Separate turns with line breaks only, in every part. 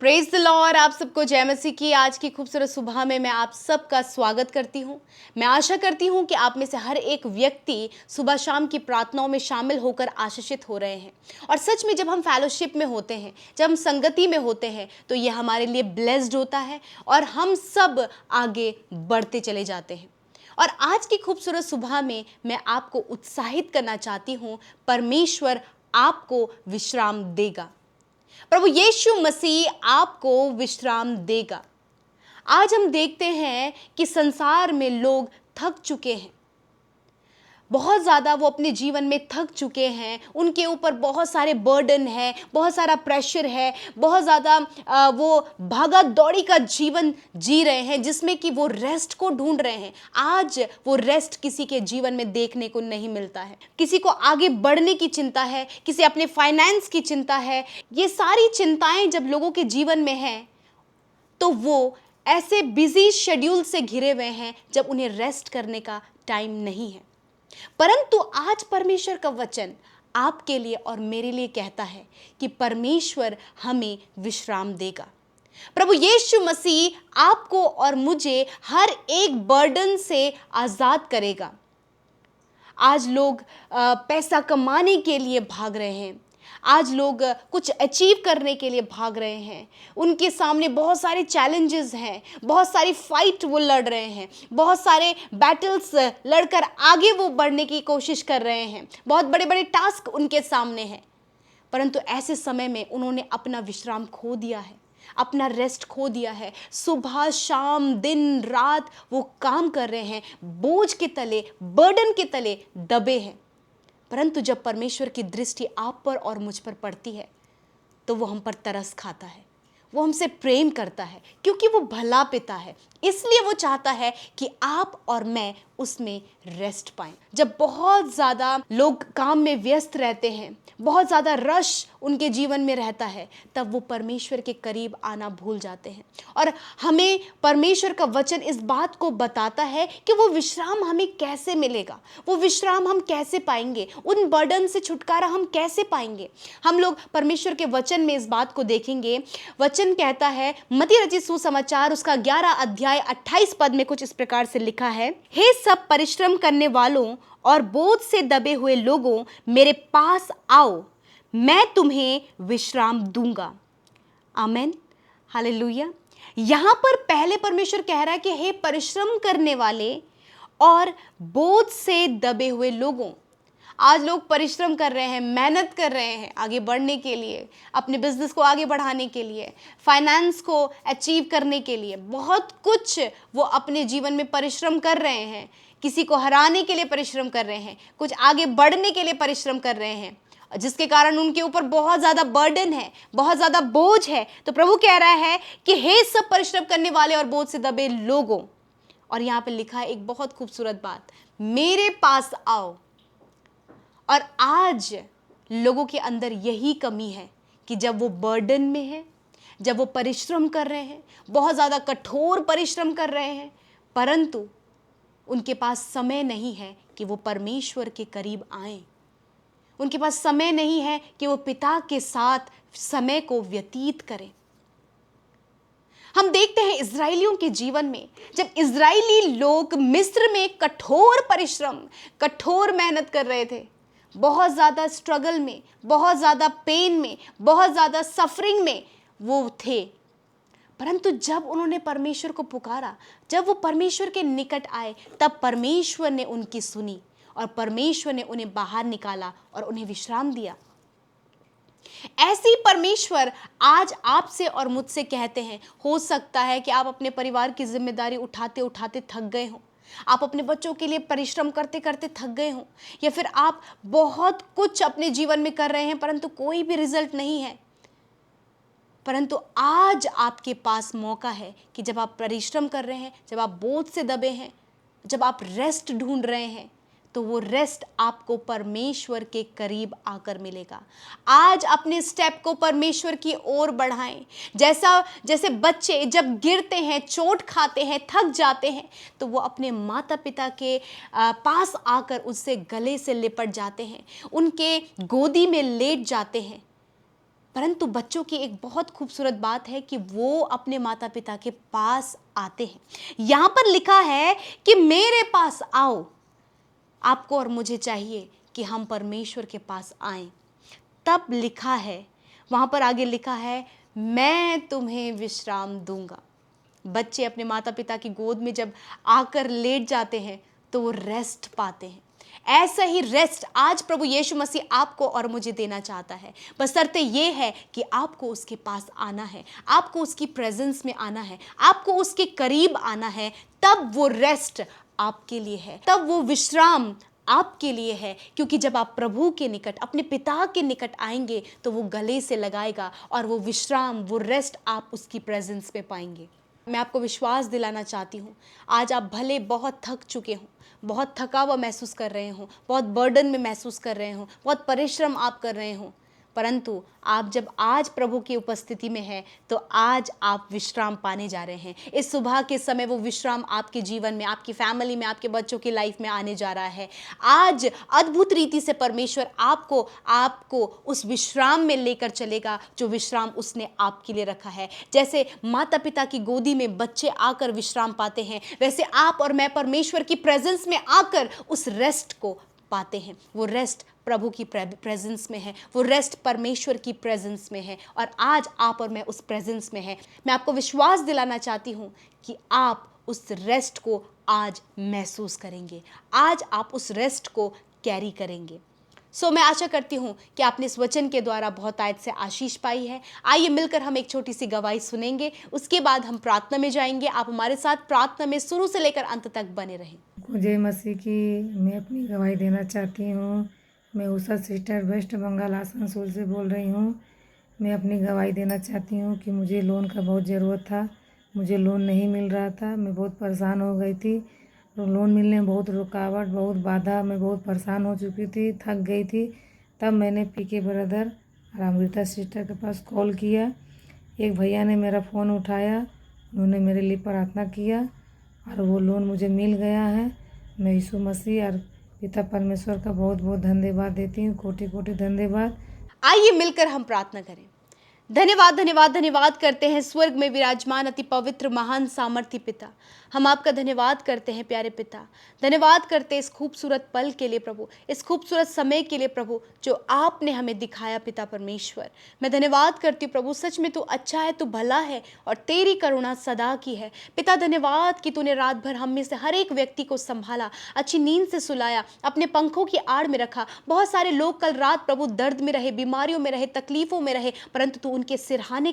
Praise the Lord. आप सबको जय मसीह की आज की खूबसूरत सुबह में मैं आप सबका स्वागत करती हूँ। मैं आशा करती हूँ कि आप में से हर एक व्यक्ति सुबह शाम की प्रार्थनाओं में शामिल होकर आशीषित हो रहे हैं। और सच में जब हम फेलोशिप में होते हैं, जब हम संगति में होते हैं, तो ये हमारे लिए ब्लेस्ड होता है और हम सब आगे बढ़ते चले जाते हैं। और आज की खूबसूरत सुबह में मैं आपको उत्साहित करना चाहती हूँ, परमेश्वर आपको विश्राम देगा। प्रभु यीशु मसीह आपको विश्राम देगा। आज हम देखते हैं कि संसार में लोग थक चुके हैं, बहुत ज़्यादा वो अपने जीवन में थक चुके हैं। उनके ऊपर बहुत सारे बर्डन है, बहुत सारा प्रेशर है, बहुत ज़्यादा वो भागा दौड़ी का जीवन जी रहे हैं जिसमें कि वो रेस्ट को ढूंढ रहे हैं। आज वो रेस्ट किसी के जीवन में देखने को नहीं मिलता है। किसी को आगे बढ़ने की चिंता है, किसी अपने फाइनेंस की चिंता है। ये सारी चिंताएं जब लोगों के जीवन में हैं तो वो ऐसे बिजी शेड्यूल से घिरे हुए हैं जब उन्हें रेस्ट करने का टाइम नहीं है। परंतु आज परमेश्वर का वचन आपके लिए और मेरे लिए कहता है कि परमेश्वर हमें विश्राम देगा। प्रभु यीशु मसीह आपको और मुझे हर एक बर्डन से आजाद करेगा। आज लोग पैसा कमाने के लिए भाग रहे हैं, आज लोग कुछ अचीव करने के लिए भाग रहे हैं। उनके सामने बहुत सारे चैलेंजेस हैं, बहुत सारी फाइट वो लड़ रहे हैं, बहुत सारे बैटल्स लड़कर आगे वो बढ़ने की कोशिश कर रहे हैं। बहुत बड़े बड़े टास्क उनके सामने हैं। परंतु ऐसे समय में उन्होंने अपना विश्राम खो दिया है, अपना रेस्ट खो दिया है। सुबह शाम दिन रात वो काम कर रहे हैं, बोझ के तले, बर्डन के तले दबे हैं। परंतु जब परमेश्वर की दृष्टि आप पर और मुझ पर पड़ती है तो वो हम पर तरस खाता है, वो हमसे प्रेम करता है, क्योंकि वो भला पिता है। इसलिए वो चाहता है कि आप और मैं उसमें रेस्ट पाएं। जब बहुत ज़्यादा लोग काम में व्यस्त रहते हैं, बहुत ज़्यादा रश उनके जीवन में रहता है, तब वो परमेश्वर के करीब आना भूल जाते हैं। और हमें परमेश्वर का वचन इस बात को बताता है कि वो विश्राम हमें कैसे मिलेगा, वो विश्राम हम कैसे पाएंगे, उन बर्डन से छुटकारा हम कैसे पाएंगे। हम लोग परमेश्वर के वचन में इस बात को देखेंगे। वचन कहता है, मत्ती रचित सुसमाचार उसका 11 अध्याय 28 पद में कुछ इस प्रकार से लिखा है, हे सब परिश्रम करने वालों और बोझ से दबे हुए लोगों, मेरे पास आओ, मैं तुम्हें विश्राम दूंगा। आमेन, हालेलुया। यहां पर पहले परमेश्वर कह रहा है कि हे परिश्रम करने वाले और बोझ से दबे हुए लोगों। आज लोग परिश्रम कर रहे हैं, मेहनत कर रहे हैं आगे बढ़ने के लिए, अपने बिजनेस को आगे बढ़ाने के लिए, फाइनेंस को अचीव करने के लिए। बहुत कुछ वो अपने जीवन में परिश्रम कर रहे हैं। किसी को हराने के लिए परिश्रम कर रहे हैं, कुछ आगे बढ़ने के लिए परिश्रम कर रहे हैं, जिसके कारण उनके ऊपर बहुत ज़्यादा बर्डन है, बहुत ज़्यादा बोझ है। तो प्रभु कह रहा है कि हे सब परिश्रम करने वाले और बोझ से दबे लोगों, और यहाँ पे लिखा है एक बहुत खूबसूरत बात, मेरे पास आओ। और आज लोगों के अंदर यही कमी है कि जब वो बर्डन में है, जब वो परिश्रम कर रहे हैं, बहुत ज़्यादा कठोर परिश्रम कर रहे हैं, परंतु उनके पास समय नहीं है कि वो परमेश्वर के करीब आएं। उनके पास समय नहीं है कि वो पिता के साथ समय को व्यतीत करें। हम देखते हैं इज़राइलियों के जीवन में, जब इज़राइली लोग मिस्र में कठोर परिश्रम, कठोर मेहनत कर रहे थे, बहुत ज़्यादा स्ट्रगल में, बहुत ज़्यादा पेन में, बहुत ज़्यादा सफरिंग में वो थे, परंतु जब उन्होंने परमेश्वर को पुकारा, जब वो परमेश्वर के निकट आए, तब परमेश्वर ने उनकी सुनी और परमेश्वर ने उन्हें बाहर निकाला और उन्हें विश्राम दिया। ऐसे ही परमेश्वर आज आपसे और मुझसे कहते हैं। हो सकता है कि आप अपने परिवार की जिम्मेदारी उठाते उठाते थक गए हो, आप अपने बच्चों के लिए परिश्रम करते करते थक गए हो, या फिर आप बहुत कुछ अपने जीवन में कर रहे हैं परंतु कोई भी रिजल्ट नहीं है। परंतु आज आपके पास मौका है कि जब आप परिश्रम कर रहे हैं, जब आप बोझ से दबे हैं, जब आप रेस्ट ढूंढ रहे हैं, तो वो रेस्ट आपको परमेश्वर के करीब आकर मिलेगा। आज अपने स्टेप को परमेश्वर की ओर बढ़ाएं। जैसे बच्चे जब गिरते हैं, चोट खाते हैं, थक जाते हैं, तो वो अपने माता पिता के पास आकर उससे गले से लिपट जाते हैं, उनके गोदी में लेट जाते हैं। परंतु बच्चों की एक बहुत खूबसूरत बात है कि वो अपने माता पिता के पास आते हैं। यहाँ पर लिखा है कि मेरे पास आओ। आपको और मुझे चाहिए कि हम परमेश्वर के पास आएं। तब लिखा है, वहाँ पर आगे लिखा है, मैं तुम्हें विश्राम दूंगा। बच्चे अपने माता पिता की गोद में जब आकर लेट जाते हैं तो वो रेस्ट पाते हैं। ऐसा ही रेस्ट आज प्रभु यीशु मसीह आपको और मुझे देना चाहता है। बशर्ते ये है कि आपको उसके पास आना है, आपको उसकी प्रेजेंस में आना है, आपको उसके करीब आना है। तब वो रेस्ट आपके लिए है, तब वो विश्राम आपके लिए है। क्योंकि जब आप प्रभु के निकट, अपने पिता के निकट आएंगे तो वो गले से लगाएगा और वो विश्राम, वो रेस्ट आप उसकी प्रेजेंस में पाएंगे। मैं आपको विश्वास दिलाना चाहती हूँ, आज आप भले बहुत थक चुके हों, बहुत थका हुआ महसूस कर रहे हों, बहुत बर्डन में महसूस कर रहे हों, बहुत परिश्रम आप कर रहे हों, परंतु आप जब आज प्रभु की उपस्थिति में हैं तो आज आप विश्राम पाने जा रहे हैं। इस सुबह के समय वो विश्राम आपके जीवन में, आपकी फैमिली में, आपके बच्चों की लाइफ में आने जा रहा है। आज अद्भुत रीति से परमेश्वर आपको उस विश्राम में लेकर चलेगा जो विश्राम उसने आपके लिए रखा है। जैसे माता पिता की गोदी में बच्चे आकर विश्राम पाते हैं, वैसे आप और मैं परमेश्वर की प्रेजेंस में आकर उस रेस्ट को पाते हैं। वो रेस्ट प्रभु की प्रेजेंस में है, वो रेस्ट परमेश्वर की प्रेजेंस में है और आज आप और मैं उस प्रेजेंस में है। मैं आपको विश्वास दिलाना चाहती हूँ कि आप उस रेस्ट को आज महसूस करेंगे, आज आप उस रेस्ट को कैरी करेंगे। मैं आशा करती हूँ कि आपने इस वचन के द्वारा बहुत आयत से आशीष पाई है। आइए मिलकर हम एक छोटी सी गवाही सुनेंगे, उसके बाद हम प्रार्थना में जाएंगे। आप हमारे साथ प्रार्थना में शुरू से लेकर अंत तक बने रहें।
जय मसीह की। मैं अपनी गवाही देना चाहती हूँ। मैं उषा सिस्टर वेस्ट बंगाल आसनसोल से बोल रही हूँ। मैं अपनी गवाही देना चाहती हूँ कि मुझे लोन का बहुत ज़रूरत था, मुझे लोन नहीं मिल रहा था। मैं बहुत परेशान हो गई थी, तो लोन मिलने में बहुत रुकावट, बहुत बाधा, मैं बहुत परेशान हो चुकी थी, थक गई थी। तब मैंने पीके ब्रदर और अमृता सिस्टर के पास कॉल किया। एक भैया ने मेरा फ़ोन उठाया, उन्होंने मेरे लिए प्रार्थना किया और वो लोन मुझे मिल गया है। मैं यीशु मसीह और पिता परमेश्वर का बहुत बहुत धन्यवाद देती हूँ, कोटि कोटि धन्यवाद।
आइए मिलकर हम प्रार्थना करें। धन्यवाद धन्यवाद धन्यवाद करते हैं स्वर्ग में विराजमान अति पवित्र महान सामर्थी पिता। हम आपका धन्यवाद करते हैं प्यारे पिता। धन्यवाद करते हैं इस खूबसूरत पल के लिए प्रभु, इस खूबसूरत समय के लिए प्रभु जो आपने हमें दिखाया पिता परमेश्वर। मैं धन्यवाद करती हूँ प्रभु, सच में तू अच्छा है, तू भला है और तेरी करुणा सदा की है। पिता धन्यवाद कि तूने रात भर हम में से हर एक व्यक्ति को संभाला, अच्छी नींद से सुलाया, अपने पंखों की आड़ में रखा। बहुत सारे लोग कल रात प्रभु दर्द में रहे, बीमारियों में रहे, तकलीफों में रहे, परंतु तू उनके सिरहाने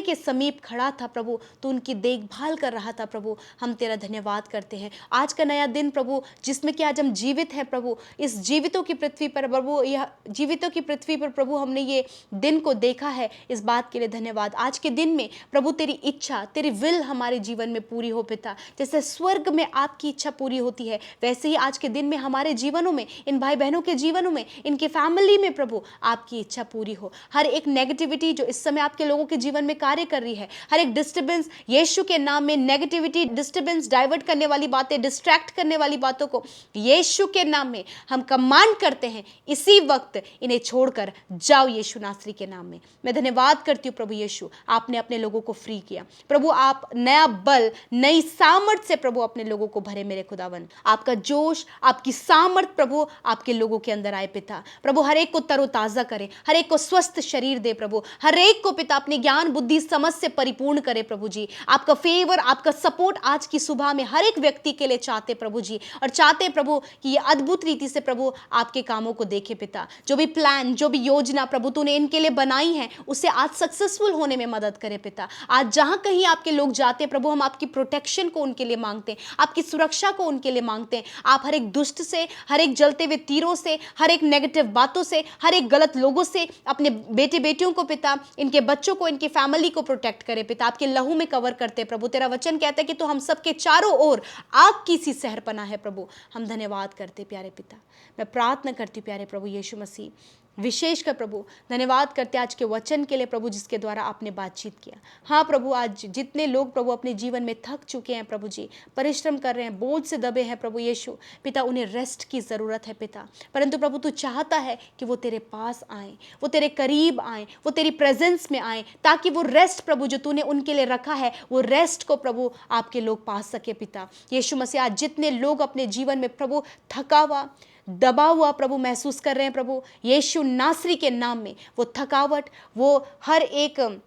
के समीप खड़ा था प्रभु, तू उनकी देखभाल कर रहा था प्रभु। हम तेरा धन्यवाद करते हैं आज का नया दिन प्रभु, जिसमें कि आज हम जीवित हैं प्रभु। इस जीवितों की पृथ्वी पर प्रभु, यह जीवितों की पृथ्वी पर प्रभु हमने ये दिन को देखा है, इस बात के लिए धन्यवाद। आज के दिन में प्रभु तेरी इच्छा, तेरी विल हमारे जीवन में पूरी हो पिता। जैसे स्वर्ग में आपकी इच्छा पूरी होती है, वैसे ही आज के दिन में हमारे जीवनों में, इन भाई बहनों के जीवनों में, इनके फैमिली में प्रभु आपकी इच्छा पूरी हो। हर एक नेगेटिविटी जो इस समय आपके लोगों के जीवन में कार्य कर रही है, हर एक डिस्टर्बेंस यीशु के नाम में, नेगेटिविटी, डिस्टर्बेंस, डाइवर्ट करने वाली बातें, डिस्ट्रैक्ट करने वाली बातों को यीशु के नाम में हम कमांड करते हैं, इसी वक्त इन्हें छोड़कर जाओ यीशु नासरी के नाम में। मैं धन्यवाद करती हूँ प्रभु यीशु, आपने अपने लोगों को फ्री किया प्रभु। आप नया बल, नई सामर्थ से प्रभु अपने लोगों को भरे मेरे खुदावन। आपका जोश, आपकी सामर्थ प्रभु आपके लोगों के अंदर आए पिता। प्रभु हर एक को तरोताजा करे, हर एक को स्वस्थ शरीर दे प्रभु, हर एक को पिता अपनी ज्ञान बुद्धि समझ से परिपूर्ण करे प्रभु जी। आपका फेवर, आपका सपोर्ट आज की सुबह में हर एक व्यक्ति के लिए चाहते प्रभु जी, और चाहते प्रभु कि ये अद्भुत रीति से प्रभु आपके कामों को देखे पिता। जो भी प्लान, जो भी योजना प्रभु तूने इनके लिए बनाई है, उसे आज सक्सेसफुल होने में मदद करे पिता। आज जहां कहीं आपके लोग जाते प्रभु, हम आपकी प्रोटेक्शन को उनके लिए मांगते हैं, आपकी सुरक्षा को उनके लिए मांगते हैं। आप हर एक दुष्ट से, हर एक जलते हुए तीरों से, हर एक नेगेटिव बातों से, हर एक गलत लोगों से अपने बेटे बेटियों को पिता, इनके बच्चों को, इनकी फैमिली को प्रोटेक्ट करे पिता। आपके लहू में कवर करते प्रभु। तेरा वचन कहता है कि तो हम सबके चारों ओर आग की सी सहरपना है प्रभु। हम धन्यवाद करते प्यारे पिता। मैं प्रार्थना करती प्यारे प्रभु यीशु मसीह, विशेषकर प्रभु धन्यवाद करते हैं आज के वचन के लिए प्रभु, जिसके द्वारा आपने बातचीत किया। हाँ प्रभु, आज जितने लोग प्रभु अपने जीवन में थक चुके हैं प्रभु जी, परिश्रम कर रहे हैं, बोझ से दबे हैं प्रभु यीशु पिता, उन्हें रेस्ट की ज़रूरत है पिता। परंतु प्रभु तू चाहता है कि वो तेरे पास आएँ, वो तेरे करीब आएँ, वो तेरी प्रेजेंस में आएँ, ताकि वो रेस्ट प्रभु जो तूने उनके लिए रखा है, वो रेस्ट को प्रभु आपके लोग पा सके पिता यीशु मसीह। आज जितने लोग अपने जीवन में प्रभु थका हुआ, दबा हुआ प्रभु महसूस कर रहे हैं प्रभु यीशु नासरी के नाम में, वो थकावट, वो हर एक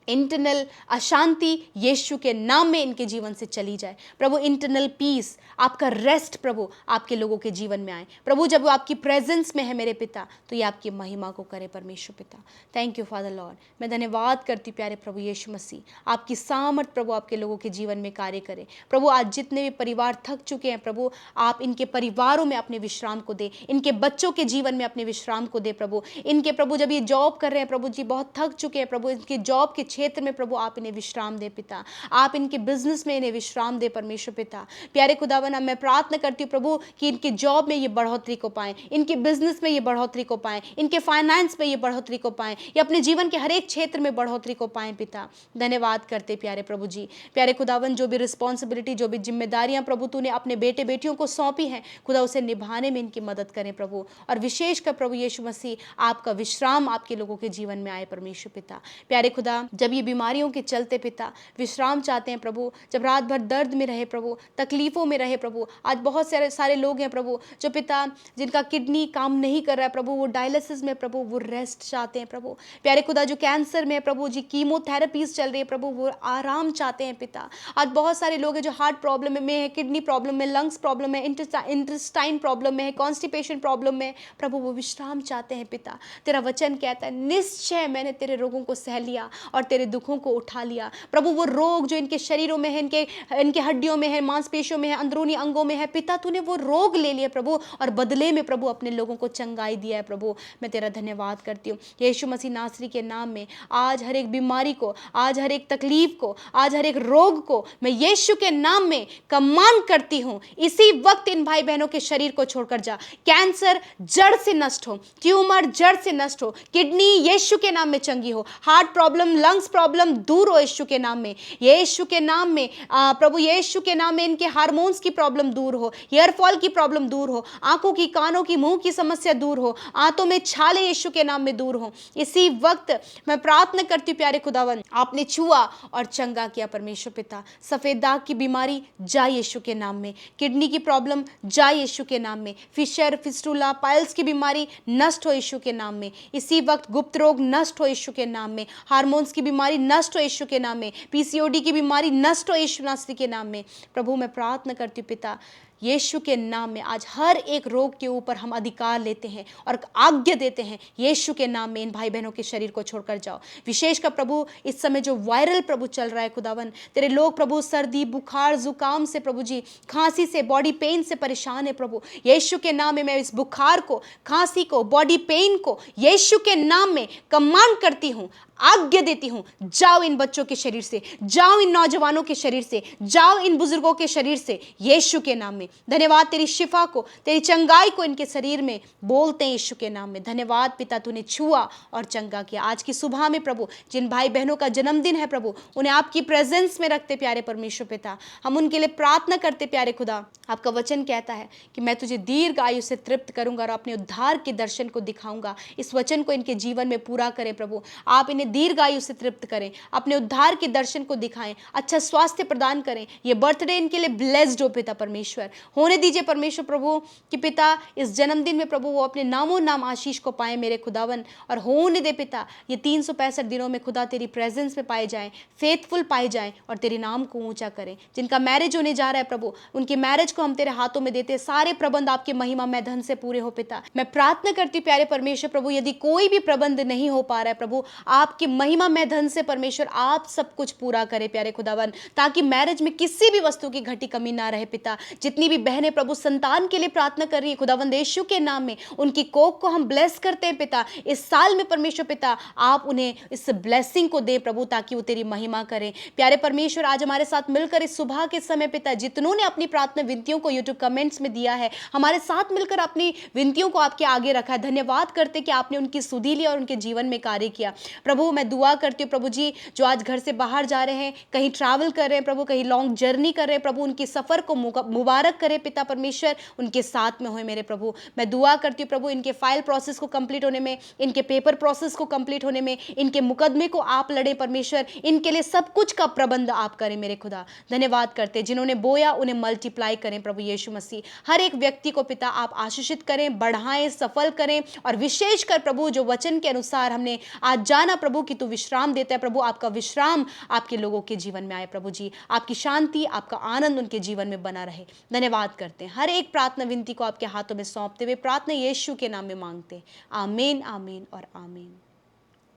इंटरनल अशांति यीशु के नाम में इनके जीवन से चली जाए प्रभु। इंटरनल पीस, आपका रेस्ट प्रभु आपके लोगों के जीवन में आए प्रभु। जब वो आपकी प्रेजेंस में है मेरे पिता, तो ये आपकी महिमा को करे परमेश्वर पिता। Thank you father Lord. मैं धन्यवाद करती प्यारे प्रभु यीशु मसीह, आपकी सामर्थ प्रभु आपके लोगों के जीवन में कार्य करे प्रभु। आज जितने भी परिवार थक चुके हैं प्रभु, आप इनके परिवारों में अपने विश्राम को दे, इनके बच्चों के जीवन में अपने विश्राम को दे प्रभु। इनके प्रभु जब ये जॉब कर रहे हैं प्रभु जी, बहुत थक चुके हैं प्रभु, इनके जॉब के क्षेत्र में प्रभु आप इन्हें विश्राम दे पिता। आप इनके बिजनेस में इन्हें विश्राम दे परमेश्वर पिता। प्यारे खुदावन, मैं प्रार्थना करती हूँ प्रभु कि इनके जॉब में ये बढ़ोतरी को पाएं, इनके बिजनेस में ये बढ़ोतरी को पाएं, इनके फाइनेंस में ये बढ़ोतरी को पाएं, ये अपने जीवन के हर एक क्षेत्र में बढ़ोतरी को पाएं पिता। धन्यवाद करते प्यारे प्रभु जी। प्यारे खुदावन, जो भी रिस्पॉन्सिबिलिटी, जो भी जिम्मेदारियां प्रभु तूने अपने बेटे बेटियों को सौंपी हैं खुदा, उसे निभाने में इनकी मदद करें प्रभु। और विशेषकर प्रभु यीशु मसीह आपका विश्राम आपके लोगों के जीवन में आए परमेश्वर पिता। प्यारे खुदा, जब ये बीमारियों के चलते पिता विश्राम चाहते हैं प्रभु, जब रात भर दर्द में रहे प्रभु, तकलीफों में रहे प्रभु, आज बहुत सारे लोग हैं प्रभु जो पिता जिनका किडनी काम नहीं कर रहा है प्रभु, वो डायलिसिस में प्रभु, वो रेस्ट चाहते हैं प्रभु। प्यारे खुदा, जो कैंसर में प्रभु जी कीमोथेरेपीज चल रही है प्रभु, वो आराम चाहते हैं पिता। आज बहुत सारे लोग हैं जो हार्ट प्रॉब्लम में है, किडनी प्रॉब्लम में, लंग्स प्रॉब्लम में, इंटेस्टाइन प्रॉब्लम में है, कॉन्स्टिपेशन प्रॉब्लम में प्रभु, वो विश्राम चाहते हैं पिता। तेरा वचन कहता है, निश्चय मैंने तेरे रोगों को सह लिया और तेरे दुखों को उठा लिया प्रभु। वो रोग जो इनके शरीरों में है, इनके हड्डियों में है, मांसपेशियों में है, अंदरूनी अंगों में है पिता, तूने वो रोग ले लिए प्रभु, और बदले में प्रभु अपने लोगों को चंगाई दिया है प्रभु। मैं तेरा धन्यवाद करती हूँ यीशु मसीह नासरी के नाम में। आज हर एक बीमारी को, आज हर एक तकलीफ को, आज हर एक रोग को मैं यीशु के नाम में कमांड करती हूँ, इसी वक्त इन भाई बहनों के शरीर को छोड़कर जा। कैंसर जड़ से नष्ट हो, ट्यूमर जड़ से नष्ट हो, किडनी यीशु के नाम में चंगी हो, हार्ट प्रॉब्लम, लंग्स प्रॉब्लम दूर हो यीशु के नाम में, यीशु के नाम में प्रभु यीशु के नाम में इनके हार्मोन्स की प्रॉब्लम दूर हो, हेयर फॉल की प्रॉब्लम दूर हो, आंखों की, कानों की, मुंह की समस्या दूर हो, आंतों में छाले यीशु के नाम में दूर हो। इसी वक्त मैं प्रार्थना करती हूँ प्यारे खुदावन, आपने छुआ और चंगा किया परमेश्वर पिता। सफेद दाग की बीमारी जा यीशु के नाम में, किडनी की प्रॉब्लम जा यीशु के नाम में, फिशर, फिस्टुला, पाइल्स की बीमारी नष्ट हो यीशु के नाम में। इसी वक्त गुप्त रोग नष्ट हो यीशु के नाम में, हार्मोन्स की बीमारी नष्ट हो यीशु के नाम में, पीसीओडी की बीमारी नष्ट हो यीशु नासरी के नाम में। प्रभु मैं प्रार्थना करती हूँ पिता, यीशु के नाम में आज हर एक रोग के ऊपर हम अधिकार लेते हैं और आज्ञा देते हैं, यीशु के नाम में इन भाई बहनों के शरीर को छोड़कर जाओ। विशेषकर प्रभु इस समय जो वायरल प्रभु चल रहा है खुदावन, तेरे लोग प्रभु सर्दी, बुखार, जुकाम से प्रभु जी, खांसी से, बॉडी पेन से परेशान है प्रभु, यीशु के नाम में मैं इस बुखार को, खांसी को, बॉडी पेन को यीशु के नाम में कमांड करती हूँ, आज्ञा देती हूं, जाओ इन बच्चों के शरीर से, जाओ इन नौजवानों के शरीर से, जाओ इन बुजुर्गों के शरीर से यीशु के नाम में। धन्यवाद तेरी शिफा को, तेरी चंगाई को इनके शरीर में बोलते हैं यीशु के नाम में। धन्यवाद पिता, तूने छुआ और चंगा किया। आज की सुबह में प्रभु जिन भाई बहनों का जन्मदिन है प्रभु, उन्हें आपकी प्रेजेंस में रखते प्यारे परमेश्वर पिता, हम उनके लिए प्रार्थना करते प्यारे खुदा। आपका वचन कहता है कि मैं तुझे दीर्घ आयु से तृप्त करूंगा और अपने उद्धार के दर्शन को दिखाऊंगा। इस वचन को इनके जीवन में पूरा करें प्रभु, आप इन्हें दीर्घ आयु से तृप्त करें, अपने उद्धार के दर्शन को दिखाएं, अच्छा स्वास्थ्य प्रदान करें। ये बर्थडे इनके लिए ब्लेस्ड हो पिता परमेश्वर, होने दीजिए परमेश्वर प्रभु कि पिता इस जन्मदिन में प्रभु वो अपने नामों नाम आशीष को पाए मेरे खुदावन, और होने दे पिता ये 365 दिनों में खुदा तेरी प्रेजेंस में पाए जाएं, फेथफुल पाए जाएं और तेरे नाम को ऊंचा करें। जिनका मैरिज होने जा रहा है प्रभु, उनकी मैरिज को हम तेरे हाथों में देते, सारे प्रबंध आपके महिमा में धन से पूरे हो पिता। मैं प्रार्थना करती प्यारे परमेश्वर प्रभु, यदि कोई भी प्रबंध नहीं हो पा रहा है प्रभु, आपकी महिमा में धन से परमेश्वर आप सब कुछ पूरा करे प्यारे खुदावन, ताकि मैरिज में किसी भी वस्तु की घटी कमी ना रहे पिता। जितनी जितनी भी बहनें प्रभु संतान के लिए प्रार्थना कर रही है खुदावंद यीशु के नाम में, उनकी कोख को हम ब्लेस करते हैं पिता। इस साल में परमेश्वर पिता आप उन्हें इस ब्लेसिंग को दे प्रभु, ताकि वो तेरी महिमा करें। प्यारे परमेश्वर, आज हमारे साथ मिलकर इस सुबह के समय पिता जितनों ने अपनी प्रार्थना विनतियों को यूट्यूब कमेंट्स में दिया है, हमारे साथ मिलकर अपनी विनतियों को आपके आगे रखा है, धन्यवाद करते कि आपने उनकी सुधी ली और उनके जीवन में कार्य किया। प्रभु मैं दुआ करती हूँ प्रभु जी, जो आज घर से बाहर जा रहे हैं, कहीं ट्रैवल कर रहे हैं प्रभु, कहीं लॉन्ग जर्नी कर रहे हैं प्रभु, उनकी सफर को मुबारक करे पिता परमेश्वर, उनके साथ में होए मेरे प्रभु। मैं दुआ करती हूँ प्रभु, इनके फाइल प्रोसेस को कंप्लीट होने में, इनके पेपर प्रोसेस को कंप्लीट होने में, इनके मुकदमे को आप लड़े परमेश्वर, इनके लिए सब कुछ का प्रबंध आप करें मेरे खुदा। धन्यवाद करते, जिन्होंने बोया उन्हें मल्टीप्लाई करें प्रभु यीशु मसीह। हर एक व्यक्ति को पिता आप आशीषित करें, बढ़ाएं, सफल करें, और विशेषकर प्रभु जो वचन के अनुसार हमने आज जाना प्रभु कि तू विश्राम देता है प्रभु, आपका विश्राम आपके लोगों के जीवन में आए प्रभु जी, आपकी शांति, आपका आनंद उनके जीवन में बना रहे। धन्यवाद करते हैं, हर एक प्रार्थना विनती को आपके हाथों में सौंपते हुए प्रार्थना यीशु के नाम में मांगते हैं। आमीन, आमीन और आमीन।